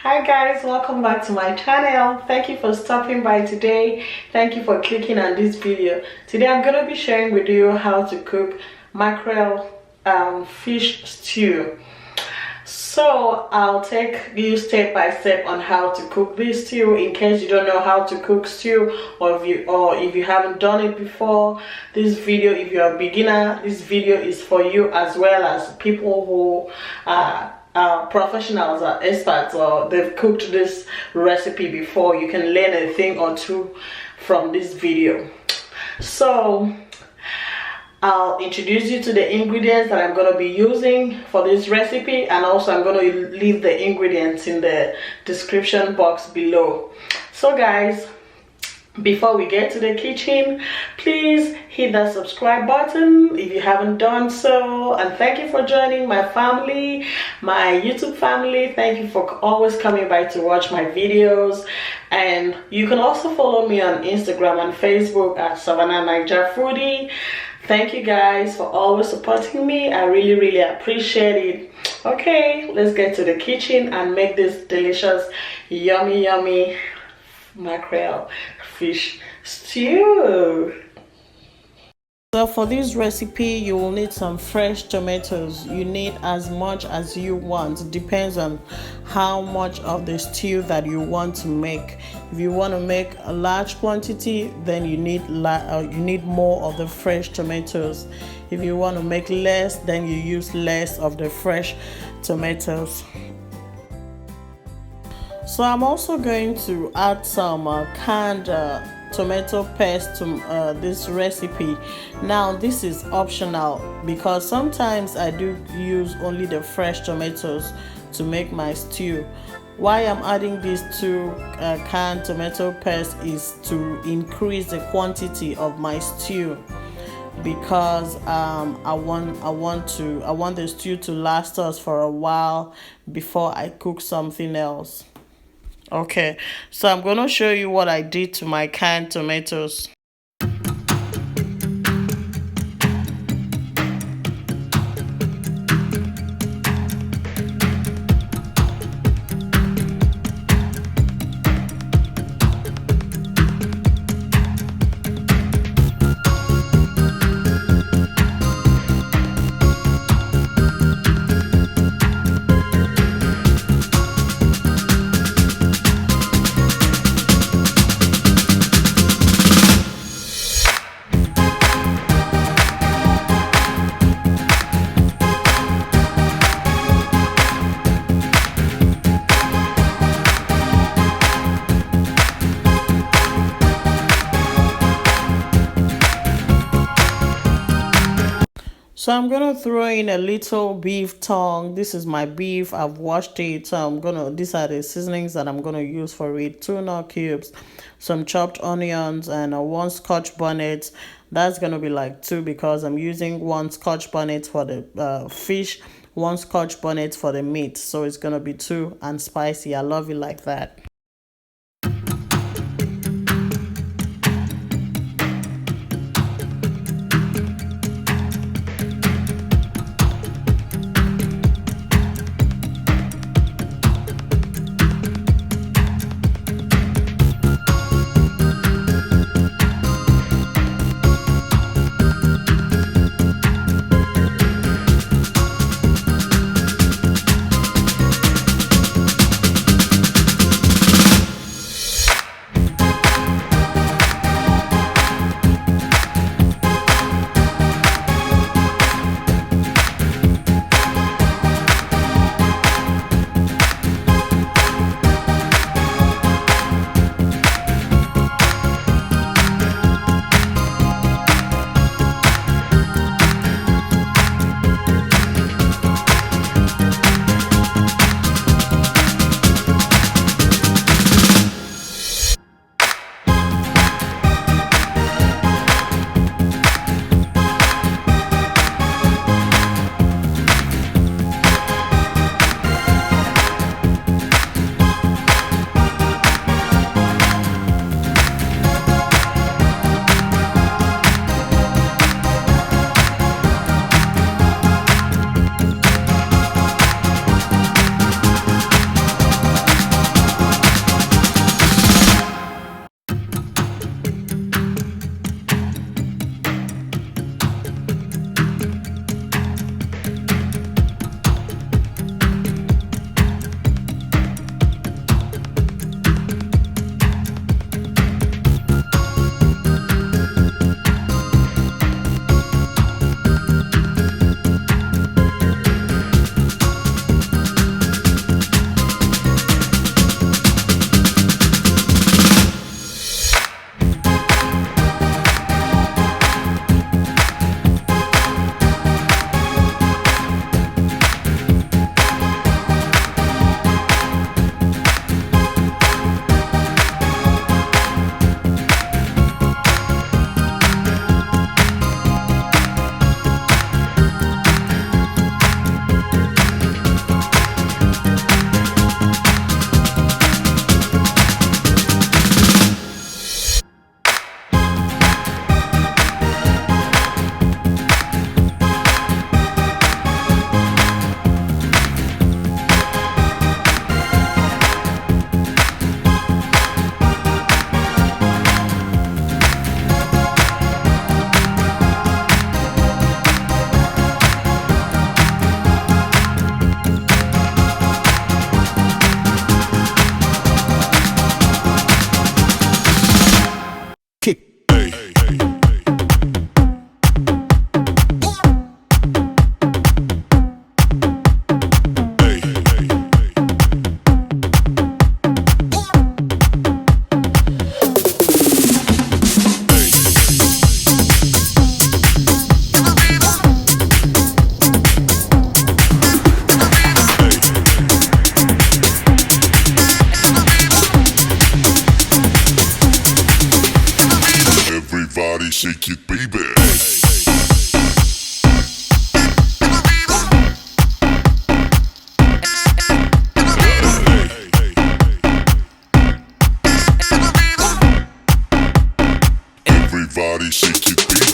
Hi guys, welcome back to my channel. Thank you for stopping by today. Thank you for clicking on this video. Today I'm going to be sharing with you how to cook mackerel fish stew. So I'll take you step by step on how to cook this stew in case you don't know how to cook stew, or if you haven't done it before. This video, if you're a beginner, this video is for you, as well as people who are professionals or experts, or they've cooked this recipe before. You can learn a thing or two from this video. So I'll introduce you to the ingredients that I'm going to be using for this recipe, and also I'm going to leave the ingredients in the description box below. So guys, before we get to the kitchen, please hit that subscribe button if you haven't done so, and thank you for joining my family, my YouTube family. Thank you for always coming by to watch my videos. And you can also follow me on Instagram and Facebook at Savannah Niger Foodie. Thank you guys for always supporting me. I really appreciate it. Okay, let's get to the kitchen and make this delicious, yummy mackerel fish stew. So for this recipe, you will need some fresh tomatoes. You need as much as you want. It depends on how much of the stew that you want to make. If you want to make a large quantity, then you need more of the fresh tomatoes. If you want to make less, then you use less of the fresh tomatoes. So I'm also going to add some canned tomato paste to this recipe. Now this is optional because sometimes I do use only the fresh tomatoes to make my stew. Why I'm adding these two canned tomato paste is to increase the quantity of my stew, because I want the stew to last us for a while before I cook something else. Okay, so I'm going to show you what I did to my canned tomatoes. So I'm gonna throw in a little beef tongue. This is my beef. I've washed it. So these are the seasonings that I'm gonna use for it. 2 Knorr cubes, some chopped onions, and 1 scotch bonnet. That's gonna be like 2 because I'm using 1 scotch bonnet for the fish, 1 scotch bonnet for the meat. So it's gonna be 2 and spicy. I love it like that. shake it, baby. Everybody shake it, baby.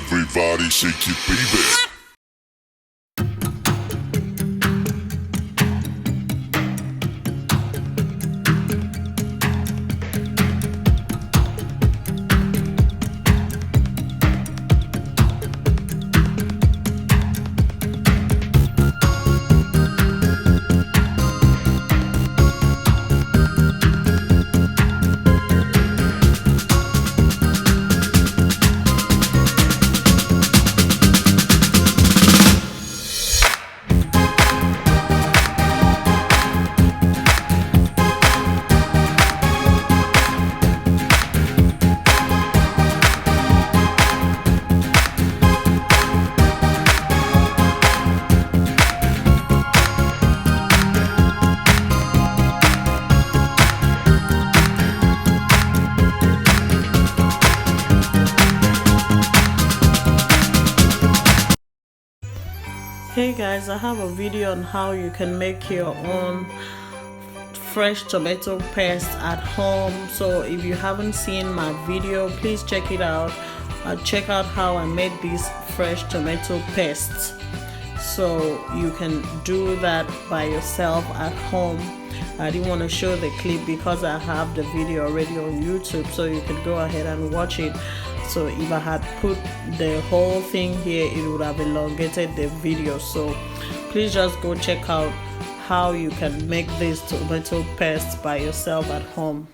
Everybody shake it, baby. Hey guys, I have a video on how you can make your own fresh tomato paste at home. So if you haven't seen my video, please check it out. Check out how I made this fresh tomato paste, so you can do that by yourself at home. I didn't want to show the clip because I have the video already on YouTube, so you can go ahead and watch it. So if I had put the whole thing here, it would have elongated the video. So please just go check out how you can make this tomato paste by yourself at home.